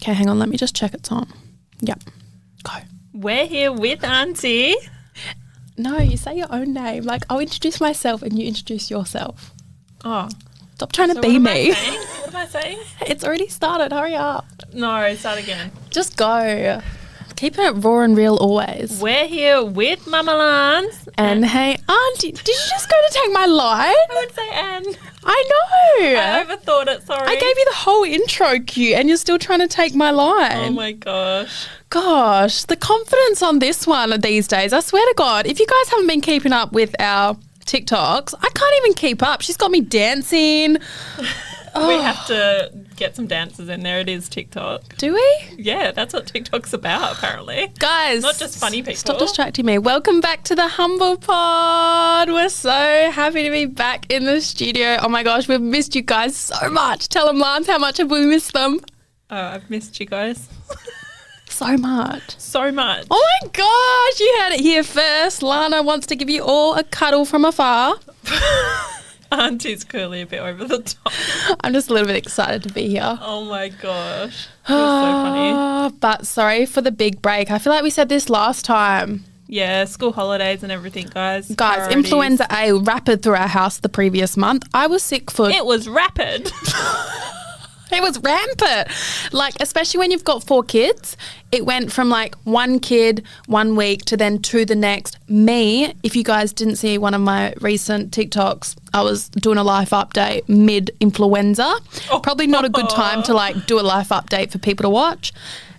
Okay, hang on. Let me just check it's on. Yep. Go. We're here with Auntie. No, you say your own name. Like, I'll introduce myself and you introduce yourself. Oh. Stop trying to So be what am me. I saying? What am I saying? It's already started. Hurry up. No, start again. Just go. Keep it raw and real always. We're here with Mama Lance. And hey, Auntie, did you just go to take my line? I would say Anne. I know. I overthought it, sorry. I gave you the whole intro cue and you're still trying to take my line. Oh my gosh. Gosh, the confidence on this one these days, I swear to God, if you guys haven't been keeping up with our TikToks, I can't even keep up. She's got me dancing. We have to get some dances in there. It is TikTok. Do we? Yeah, that's what TikTok's about, apparently. Guys. Not just funny people. Stop distracting me. Welcome back to the Humble Pod. We're so happy to be back in the studio. Oh my gosh, we've missed you guys so much. Tell them, Lance, how much have we missed them? Oh, I've missed you guys. So much. So much. Oh my gosh, you heard it here first. Lana wants to give you all a cuddle from afar. Auntie's clearly a bit over the top. I'm just a little bit excited to be here. Oh my gosh. It was so funny. But sorry for the big break. I feel like we said this last time. Yeah, school holidays and everything, guys. Guys, Priorities. influenza A rapid through our house the previous month. I was sick for... It was rapid. It was rampant. Like, especially when you've got 4 kids, it went from like 1 kid 1 week to then 2 the next. Me, if you guys didn't see one of my recent TikToks, I was doing a life update mid-influenza. Probably not a good time to like do a life update for people to watch,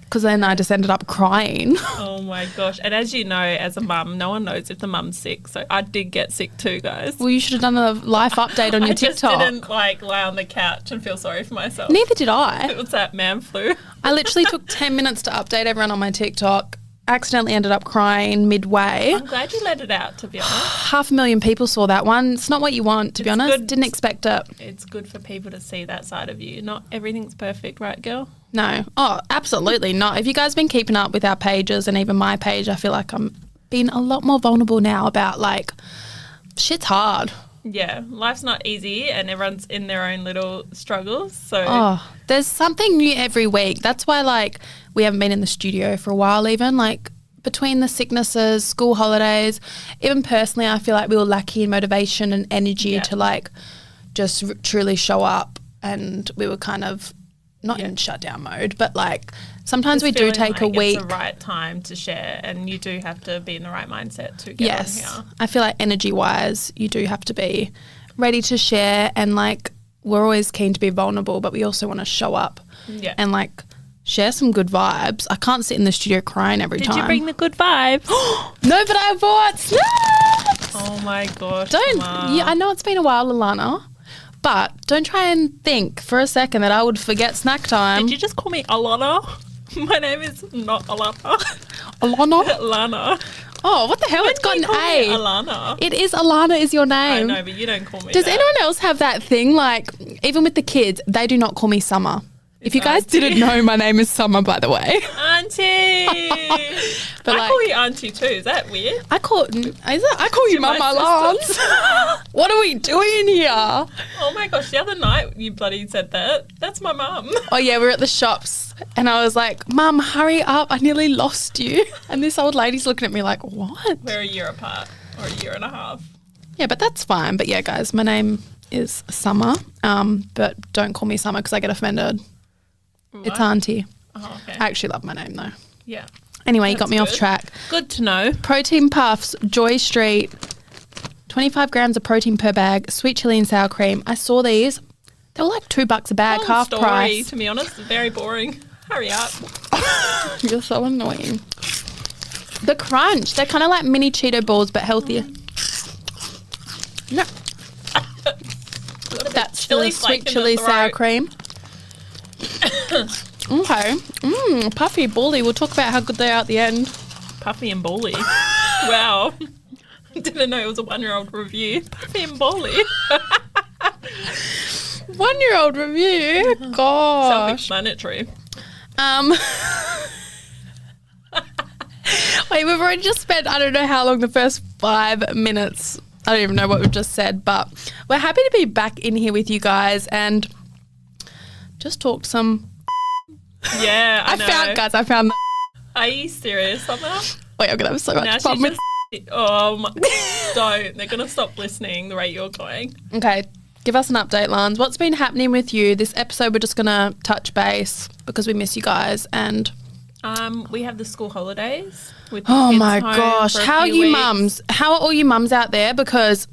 because then I just ended up crying. Oh my gosh. And as you know, as a mum, no one knows if the mum's sick. So I did get sick too, guys. Well, you should have done a life update on your TikTok. I just didn't like lie on the couch and feel sorry for myself. Neither did I. It was that man flu. I literally took 10 minutes to update everyone on my TikTok. Accidentally ended up crying midway. I'm glad you let it out, to be honest. 500,000 people saw that one. It's not what you want, to be honest. Good. Didn't expect it. It's good for people to see that side of you. Not everything's perfect, right, girl? No. Oh, absolutely not. If you guys have been keeping up with our pages and even my page, I feel like I'm being a lot more vulnerable now about like, shit's hard. Yeah, life's not easy and everyone's in their own little struggles. So there's something new every week. That's why like we haven't been in the studio for a while even, like between the sicknesses, school holidays, even personally I feel like we were lacking in motivation and energy to like just truly show up, and we were kind of not in shutdown mode, but like sometimes we do take a week. It's the right time to share, and you do have to be in the right mindset to get on here. I feel like energy wise you do have to be ready to share, and like we're always keen to be vulnerable, but we also want to show up and like share some good vibes. I can't sit in the studio crying every time. Did you bring the good vibes? No, but I bought snacks. Oh my gosh. I know it's been a while, Alana, but don't try and think for a second that I would forget snack time. Did you just call me Alana? My name is not Alana. Alana? Alana. Oh, what the hell? It's got an A. Alana. It is Alana is your name. I know, but you don't call me Does that. anyone else have that thing? Like, even with the kids, they do not call me Summer. If you guys didn't know, my name is Summer, by the way. Auntie. But I call you Auntie too. Is that weird? I call you Mama Lance. What are we doing here? Oh my gosh, the other night you bloody said that. That's my mum. Oh yeah, we were at the shops and I was like, Mum, hurry up, I nearly lost you. And this old lady's looking at me like, what? We're a year apart, or a year and a half. Yeah, but that's fine. But yeah, guys, my name is Summer, but don't call me Summer because I get offended. What? It's Auntie. Oh, okay. I actually love my name though. Yeah. Anyway, you got me off track. Good to know. Protein puffs, Joy Street, 25 grams of protein per bag, sweet chili and sour cream. I saw these. They were like $2 a bag, Long half story, price. to be honest. Very boring. Hurry up. You're so annoying. The crunch. They're kind of like mini Cheeto balls, but healthier. No. That's the sweet chili sour cream. Okay. Puffy, bally. We'll talk about how good they are at the end. Puffy and bally. Wow. Didn't know it was a 1-year-old review. Puffy and bally. 1-year-old review? Gosh. Self-explanatory. Wait, we've already just spent, I don't know how long, the first 5 minutes. I don't even know what we've just said, but we're happy to be back in here with you guys and just talk some Yeah, I know. I found Are you serious on that? Wait, I'm going to have so Now much fun with. don't. They're going to stop listening the rate you're going. Okay, give us an update, Lance. What's been happening with you? This episode, we're just going to touch base because we miss you guys. And we have the school holidays. With the oh kids my home gosh, for a how are few you weeks. mums? How are all you mums out there? Because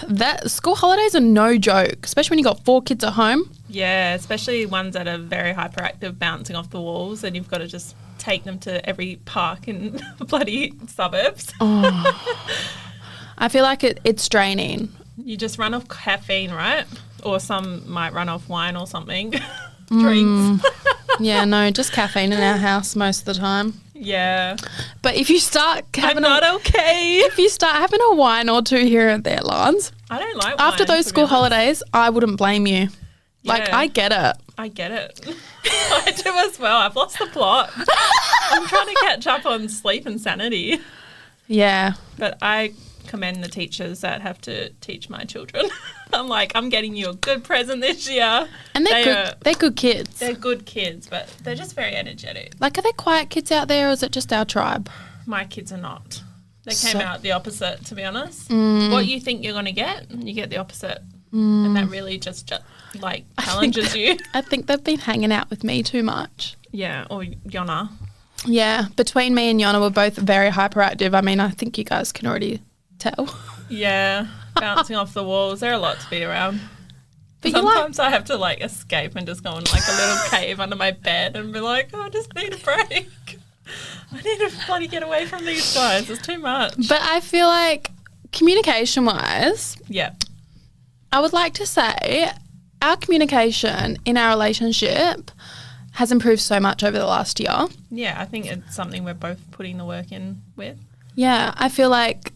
that school holidays are no joke, especially when you got 4 kids at home. Yeah, especially ones that are very hyperactive, bouncing off the walls, and you've got to just take them to every park in bloody suburbs. I feel like it's draining. You just run off caffeine, right? Or some might run off wine or something. Drinks. Yeah, no, just caffeine in our house most of the time. Yeah. But if you start having if you start having a wine or two here and there, Lance, I don't like wine. after those school holidays, I wouldn't blame you. Like, Yeah. I get it. I get it. I do as well. I've lost the plot. I'm trying to catch up on sleep and sanity. Yeah. But I commend the teachers that have to teach my children. I'm like, I'm getting you a good present this year. And they're good kids. They're good kids, but they're just very energetic. Like, are there quiet kids out there, or is it just our tribe? My kids are not. They came out the opposite, to be honest. What you think you're going to get, you get the opposite. And that really just like challenges you. I think they've been hanging out with me too much. Yeah, or Yona. Yeah, between me and Yana, we're both very hyperactive. I mean, I think you guys can already tell. Yeah, bouncing off the walls. They're a lot to be around. But sometimes I have to like escape and just go in like a little cave under my bed and be like, oh, I just need a break. I need to bloody get away from these guys. It's too much. But I feel like communication-wise, Yeah. I would like to say our communication in our relationship has improved so much over the last year. Yeah, I think it's something we're both putting the work in with. Yeah, I feel like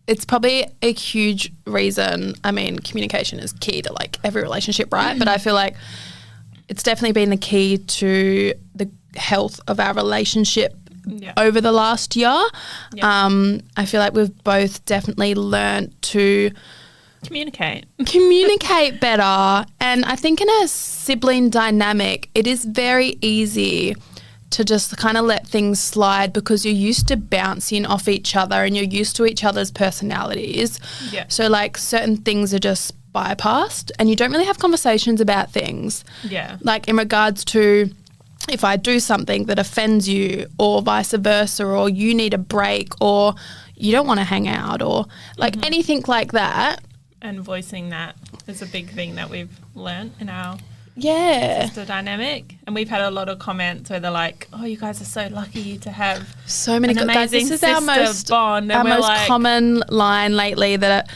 it's probably a huge reason. I mean, communication is key to like every relationship, right? But I feel like it's definitely been the key to the health of our relationship over the last year. Yeah. I feel like we've both definitely learnt to communicate better. And I think in a sibling dynamic, it is very easy to just kind of let things slide because you're used to bouncing off each other and you're used to each other's personalities. Yeah. So like certain things are just bypassed and you don't really have conversations about things. Yeah. Like in regards to if I do something that offends you or vice versa, or you need a break or you don't want to hang out or like anything like that. And voicing that is a big thing that we've learnt in our sister dynamic. And we've had a lot of comments where they're like, oh, you guys are so lucky to have so many an guys. This is our most bond. And our most like, common line lately that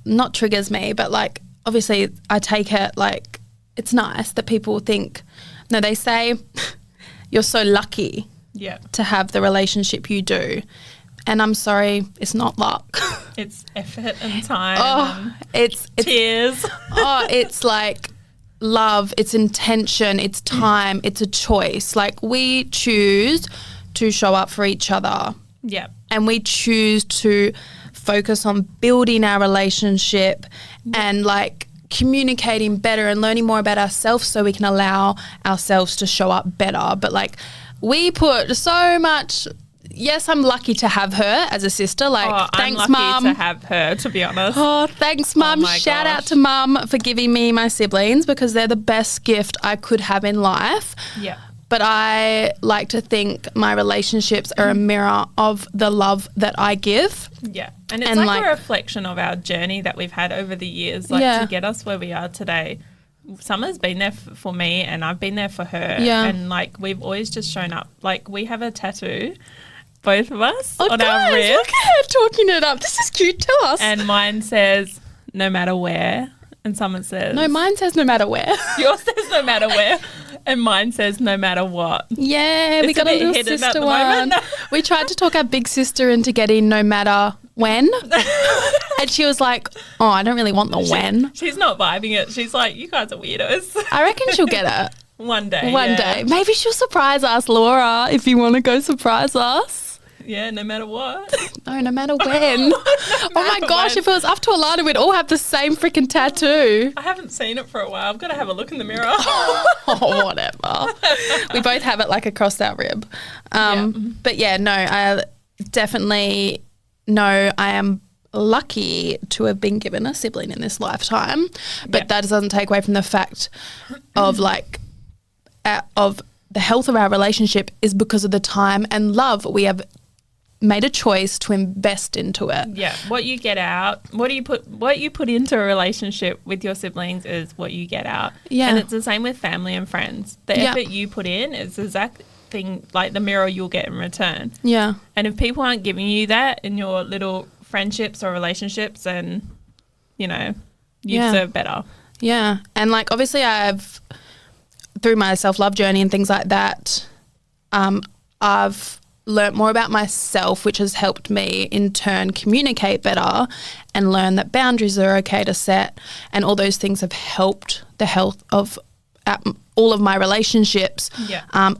not triggers me, but like obviously I take it like it's nice that people think. No, they say you're so lucky to have the relationship you do. And I'm sorry, it's not luck. It's effort and time. Oh, it's tears. It's like love, it's intention, it's time, it's a choice. Like we choose to show up for each other. Yeah. And we choose to focus on building our relationship and like communicating better and learning more about ourselves so we can allow ourselves to show up better. But like we put so much. Yes, I'm lucky to have her as a sister. Like, thanks, Mum. I'm lucky to have her, to be honest. Oh, thanks, Mum. Shout out to Mum for giving me my siblings because they're the best gift I could have in life. Yeah. But I like to think my relationships are a mirror of the love that I give. Yeah. And it's like a reflection of our journey that we've had over the years, like to get us where we are today. Summer's been there for me and I've been there for her. Yeah. And like we've always just shown up. Like we have a tattoo, both of us, on our wrist. Look at her talking it up. This is cute. Tell us. And mine says, no matter where. And someone says... No, mine says no matter where. Yours says no matter where. And mine says no matter what. Yeah, we got a little sister one. We tried to talk our big sister into getting no matter when. And she was like, oh, I don't really want the when. She's not vibing it. She's like, you guys are weirdos. I reckon she'll get it. One day. One day. Maybe she'll surprise us, Laura, if you want to go surprise us. Yeah, no matter what. No matter when. Oh my gosh, if it was up to Alana, we'd all have the same freaking tattoo. I haven't seen it for a while. I've got to have a look in the mirror. Oh, whatever. We both have it like across our rib. But yeah, no, I definitely know I am lucky to have been given a sibling in this lifetime, but that doesn't take away from the fact of like of the health of our relationship is because of the time and love we have made a choice to invest into it. Yeah, what you get out, what you put into a relationship with your siblings is what you get out. Yeah, and it's the same with family and friends. The effort you put in is the exact thing, like the mirror you'll get in return. Yeah, and if people aren't giving you that in your little friendships or relationships, then you deserve better. Yeah, and like obviously I've, through my self-love journey and things like that, I've learnt more about myself, which has helped me in turn communicate better and learn that boundaries are okay to set, and all those things have helped the health of all of my relationships.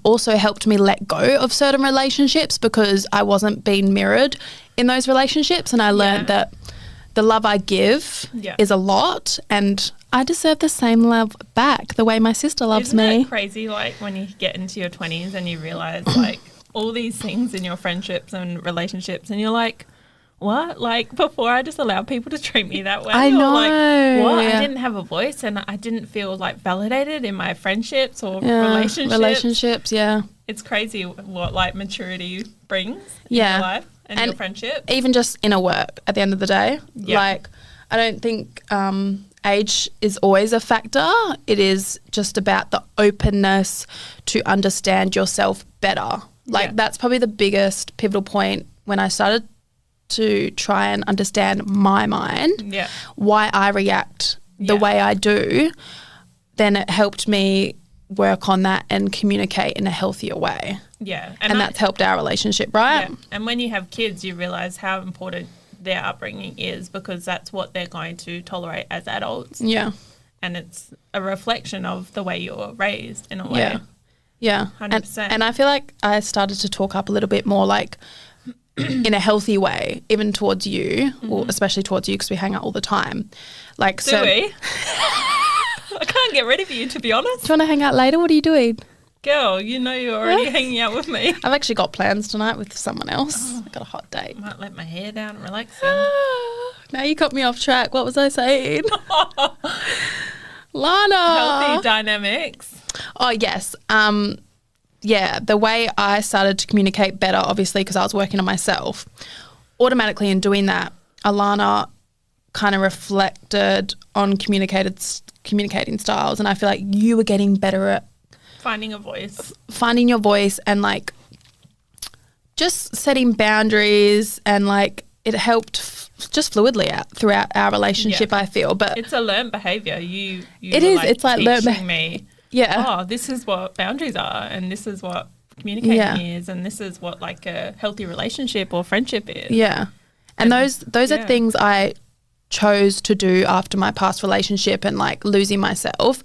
Also helped me let go of certain relationships because I wasn't being mirrored in those relationships, and I learned that the love I give is a lot, and I deserve the same love back the way my sister loves me. Isn't it crazy, like when you get into your 20s and you realise like all these things in your friendships and relationships, and you're like, what? Like before I just allowed people to treat me that way. I know. Or like, what? I didn't have a voice and I didn't feel like validated in my friendships or relationships. It's crazy what like maturity brings in your life and your friendship. Even just inner work at the end of the day. Like I don't think age is always a factor. It is just about the openness to understand yourself better. Like that's probably the biggest pivotal point when I started to try and understand my mind, why I react the way I do. Then it helped me work on that and communicate in a healthier way. Yeah. And that's helped our relationship, right? Yeah. And when you have kids, you realise how important their upbringing is, because that's what they're going to tolerate as adults. Yeah. And it's a reflection of the way you're raised in a way. Yeah. Yeah. 100%. And I feel like I started to talk up a little bit more like in a healthy way, even towards you, or especially towards you because we hang out all the time. Like, Do we? I can't get rid of you, to be honest. Do you want to hang out later? What are you doing? Girl, you know you're already hanging out with me. I've actually got plans tonight with someone else. I've got a hot date. I might let my hair down and relax. Now you got me off track. What was I saying? Lana. Healthy dynamics. Oh, yes. The way I started to communicate better, obviously, because I was working on myself, automatically in doing that, Alana kind of reflected on communicating styles, and I feel like you were getting better at finding a voice. Finding your voice and, like, just setting boundaries, and, like, it helped just fluidly out throughout our relationship, I feel. But it's a learned behaviour. You it is. Like, it's like teaching me. Yeah. Oh, this is what boundaries are, and this is what communicating is, and this is what like a healthy relationship or friendship is. Yeah. And those are things I chose to do after my past relationship and like losing myself.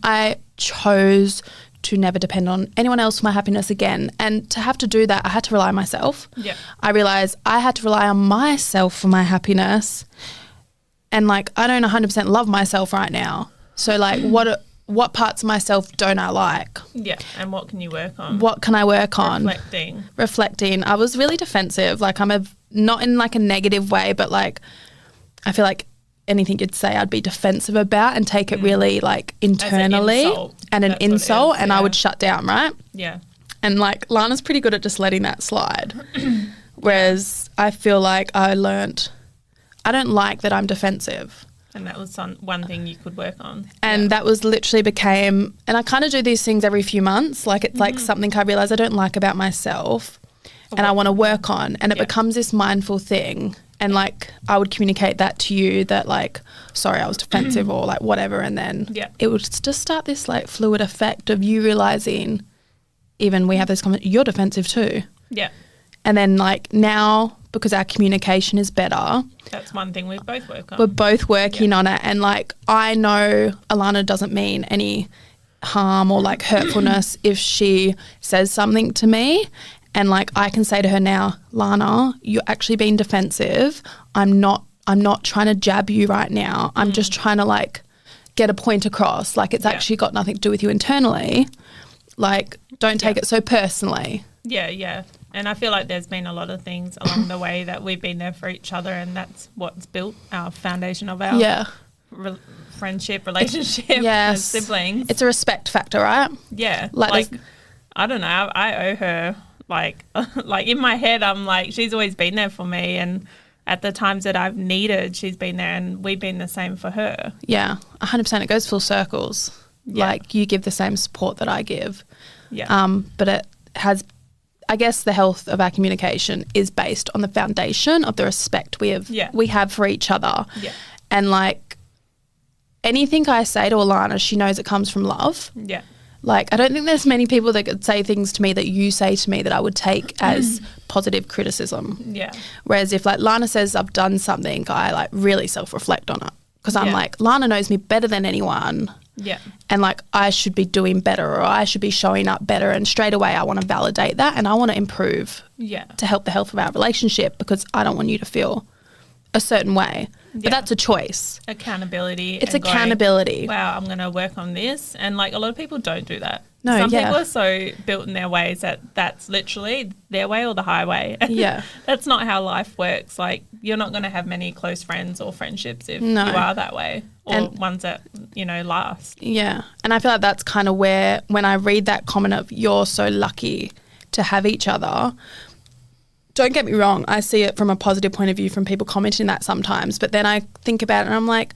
I chose to never depend on anyone else for my happiness again. And to have to do that, I had to rely on myself. Yeah. I realised I had to rely on myself for my happiness. And like I don't 100% love myself right now. So like what parts of myself don't I like? Yeah, and what can you work on? What can I work on? Reflecting. I was really defensive. Like not in like a negative way, but like I feel like anything you'd say I'd be defensive about and take it really like internally and an insult, and I would shut down, right? Yeah. And like Lana's pretty good at just letting that slide. Whereas I feel like I don't like that I'm defensive. And that was one thing you could work on. And that was literally and I kind of do these things every few months. Like it's like something I realise I don't like about myself and I want to work on. And it becomes this mindful thing. And like I would communicate that to you that like, sorry, I was defensive or like whatever. And then it would just start this like fluid effect of you realising, even we have this comment, you're defensive too. Yeah. And then like now, because our communication is better. That's one thing we both work on. We're both working on it. And like I know Alana doesn't mean any harm or like hurtfulness if she says something to me. And like I can say to her now, Lana, you're actually being defensive. I'm not trying to jab you right now. I'm just trying to like get a point across. Like it's actually got nothing to do with you internally. Like don't take it so personally. Yeah. And I feel like there's been a lot of things along the way that we've been there for each other, and that's what's built our foundation of our friendship, relationship as siblings. It's a respect factor, right? Yeah. Like I don't know. I owe her like in my head I'm like, she's always been there for me, and at the times that I've needed, she's been there, and we've been the same for her. Yeah, 100%. It goes full circles. Yeah. Like you give the same support that I give. Yeah. But it has, I guess the health of our communication is based on the foundation of the respect we have for each other. Yeah. And like anything I say to Alana, she knows it comes from love. Yeah. Like, I don't think there's many people that could say things to me that you say to me that I would take as positive criticism. Yeah. Whereas if, like, Lana says I've done something, I, like, really self-reflect on it. Because I'm like, Lana knows me better than anyone. Yeah. And, like, I should be doing better, or I should be showing up better. And straight away I want to validate that, and I want to improve to help the health of our relationship, because I don't want you to feel a certain way. But that's a choice. Accountability. It's accountability. Wow, I'm going to work on this. And like a lot of people don't do that. No, Some people are so built in their ways that that's literally their way or the highway. Yeah. That's not how life works. Like you're not going to have many close friends or friendships if you are that way, or ones that, last. Yeah. And I feel like that's kind of where, when I read that comment of you're so lucky to have each other, don't get me wrong, I see it from a positive point of view from people commenting that sometimes, but then I think about it and I'm like,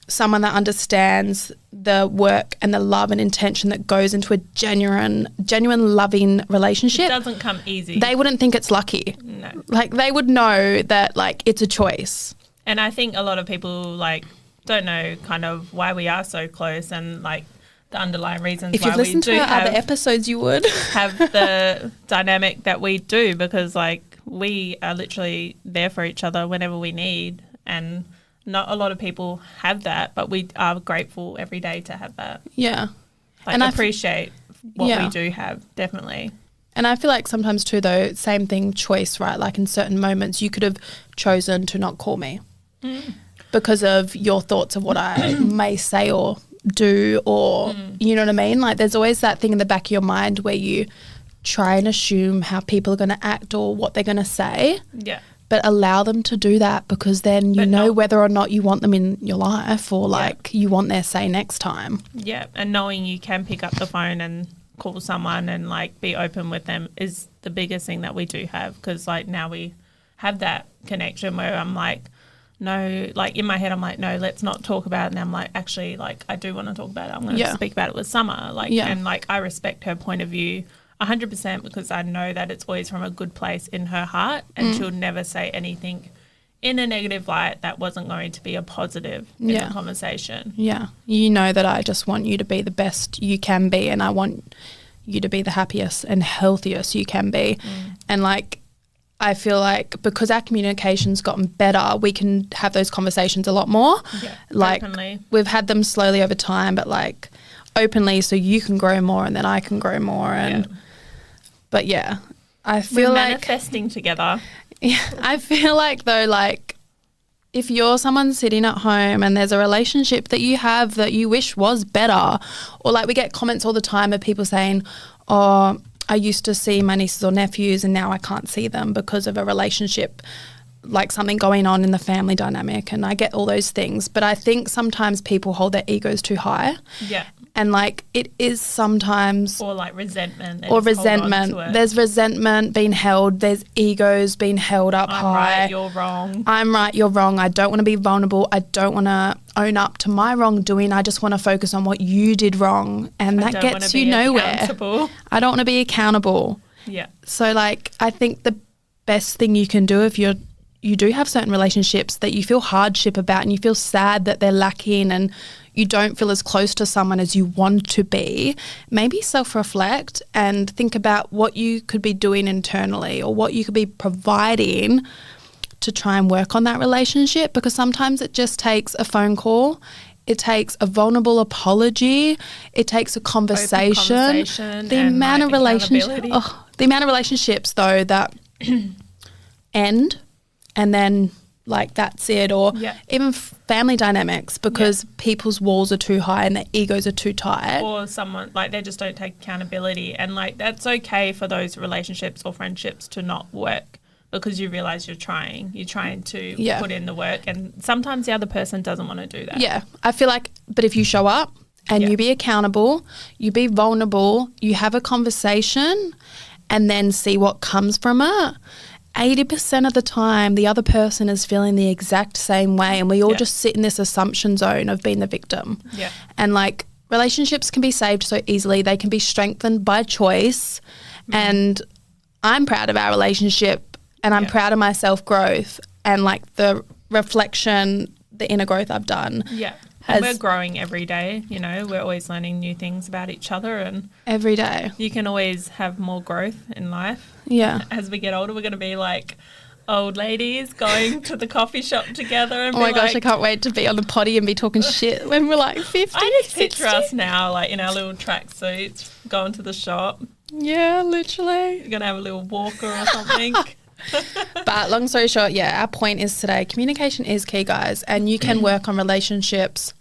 someone that understands the work and the love and intention that goes into a genuine loving relationship. It doesn't come easy. They wouldn't think it's lucky. No. Like they would know that like it's a choice. And I think a lot of people like don't know kind of why we are so close, and like the underlying reasons if why you've listened we do to our have, other episodes, you would have the dynamic that we do, because like we are literally there for each other whenever we need, and not a lot of people have that, but we are grateful every day to have that. Yeah. Like, and appreciate what we do have, definitely. And I feel like sometimes too, though, same thing, choice, right? Like in certain moments you could have chosen to not call me because of your thoughts of what I may say or do, or you know what I mean? Like there's always that thing in the back of your mind where you try and assume how people are going to act or what they're going to say. Yeah. But allow them to do that, because then you know whether or not you want them in your life, or like you want their say next time. Yeah. And knowing you can pick up the phone and call someone and like be open with them is the biggest thing that we do have, because like now we have that connection where I'm like, no, like in my head I'm like, no, let's not talk about it. And I'm like, actually, like I do want to talk about it. I'm going to speak about it with Summer. Like, and like I respect her point of view 100%, because I know that it's always from a good place in her heart, and she'll never say anything in a negative light that wasn't going to be a positive in the conversation. Yeah. You know that I just want you to be the best you can be, and I want you to be the happiest and healthiest you can be. And like I feel like because our communication's gotten better, we can have those conversations a lot more. Yeah, like definitely. We've had them slowly over time, but like openly, so you can grow more and then I can grow more. And but yeah, I feel we're like manifesting together. Yeah, I feel like though, like if you're someone sitting at home and there's a relationship that you have that you wish was better, or like we get comments all the time of people saying, oh, I used to see my nieces or nephews and now I can't see them because of a relationship, like something going on in the family dynamic, and I get all those things. But I think sometimes people hold their egos too high. Yeah. And like it is sometimes, or like resentment. There's resentment being held. There's egos being held up high. I'm right, you're wrong. I'm right, you're wrong. I don't want to be vulnerable. I don't want to own up to my wrongdoing. I just want to focus on what you did wrong, and that gets you nowhere. I don't want to be accountable. Yeah. So like I think the best thing you can do if you do have certain relationships that you feel hardship about and you feel sad that they're lacking and you don't feel as close to someone as you want to be, maybe self-reflect and think about what you could be doing internally or what you could be providing to try and work on that relationship, because sometimes it just takes a phone call. It takes a vulnerable apology. It takes a conversation. The amount of relationship. The amount of relationships, though, that end and then, like, that's it, or even family dynamics because people's walls are too high and their egos are too tight. Or someone, like, they just don't take accountability. And, like, that's okay for those relationships or friendships to not work because you realise you're trying to put in the work, and sometimes the other person doesn't want to do that. Yeah. I feel like, but if you show up and you be accountable, you be vulnerable, you have a conversation and then see what comes from it, 80% of the time the other person is feeling the exact same way, and we all just sit in this assumption zone of being the victim. Yeah. And, like, relationships can be saved so easily. They can be strengthened by choice. And I'm proud of our relationship, and I'm proud of my self-growth and, like, the reflection, the inner growth I've done. Yeah. And we're growing every day, you know. We're always learning new things about each other, and every day you can always have more growth in life. Yeah. As we get older, we're going to be like old ladies going to the coffee shop together. And oh my gosh, I can't wait to be on the potty and be talking shit when we're like 50. I just picture us now, like, in our little tracksuits, going to the shop. Yeah, literally. You're going to have a little walker or something. But long story short, our point is today, communication is key, guys, and you can work on relationships.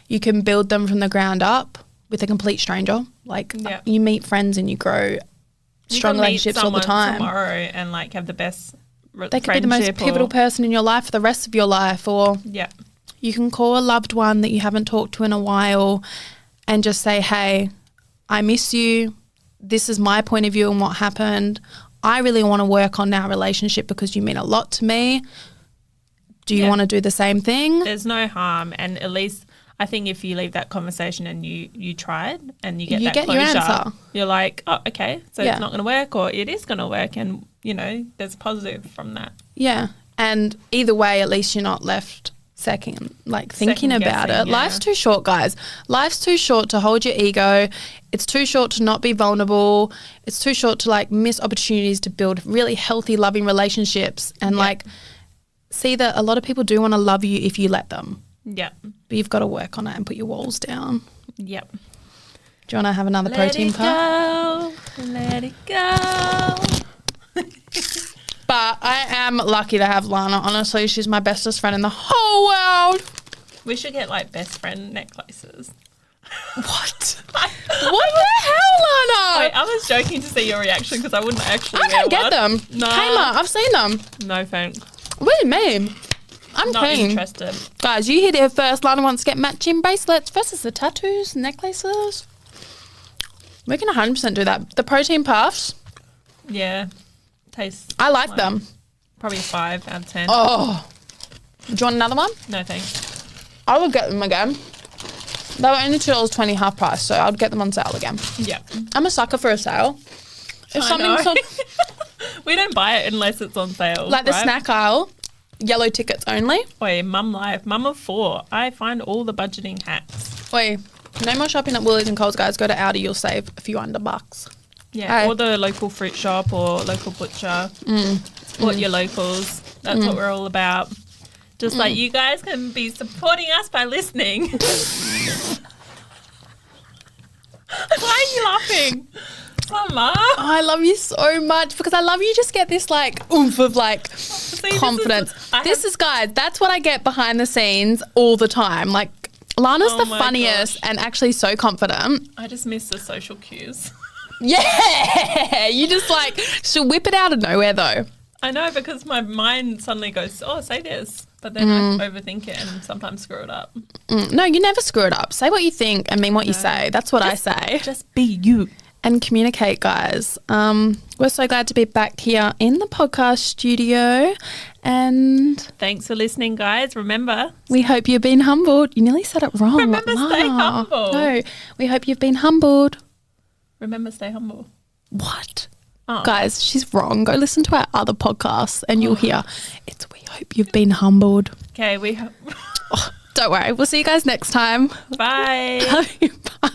You can build them from the ground up with a complete stranger. Like, you meet friends and you grow strong relationships all the time. Tomorrow and, like, have the best they could be the most pivotal person in your life for the rest of your life, or you can call a loved one that you haven't talked to in a while and just say, hey, I miss you. This is my point of view on what happened. I really want to work on our relationship because you mean a lot to me. Do you want to do the same thing? There's no harm, and at least I think if you leave that conversation and you tried and you get that closure, your answer. You're like, oh, okay, so it's not going to work, or it is going to work, and, you know, there's a positive from that. Yeah, and either way, at least you're not left thinking about it. Yeah. Life's too short, guys. Life's too short to hold your ego. It's too short to not be vulnerable. It's too short to, like, miss opportunities to build really healthy, loving relationships, and like, see that a lot of people do want to love you if you let them. Yeah. But you've got to work on it and put your walls down. Yep. Do you want to have another protein puff? Let it go. But I am lucky to have Lana. Honestly, she's my bestest friend in the whole world. We should get, like, best friend necklaces. What? What the hell, Lana? Wait, I was joking to see your reaction because I wouldn't actually wear I can get them. No. Kmart, I've seen them. No thanks. What do you mean? I'm not keen. interested. Guys, you heard it first. Lana wants to get matching bracelets versus the tattoos, necklaces. We can 100% do that. The protein puffs. Yeah. Tastes. I like them. Probably 5 out of 10. Oh. Do you want another one? No thanks. I would get them again. They were only $2.20 half price, so I'd get them on sale again. Yeah. I'm a sucker for a sale. If something's on, we don't buy it unless it's on sale. like the snack aisle, yellow tickets only. Oi, mum life, mum of 4. I find all the budgeting hacks. Oi, no more shopping at Woolies and Coles, guys. Go to Aldi, you'll save a few $100. Yeah, or the local fruit shop or local butcher. Support your locals. That's what we're all about. Just like you guys can be supporting us by listening. Why are you laughing? Mama. Oh, I love you so much because I love you just get this, like, oomph of, like, confidence. This is, guys, that's what I get behind the scenes all the time. Like, Lana's the funniest and actually so confident. I just miss the social cues. Yeah, you just, like, she'll whip it out of nowhere though. I know, because my mind suddenly goes, oh, say this. But then I overthink it and sometimes screw it up. No, you never screw it up. Say what you think and mean what you say. That's what I say. Just be you. And communicate, guys. We're so glad to be back here in the podcast studio. And thanks for listening, guys. Remember, we hope you've been humbled. You nearly said it wrong. Remember, stay humble. No, we hope you've been humbled. Remember, stay humble. What? Oh. Guys, she's wrong. Go listen to our other podcasts and you'll hear it's we hope you've been humbled. Okay, don't worry. We'll see you guys next time. Bye. Bye.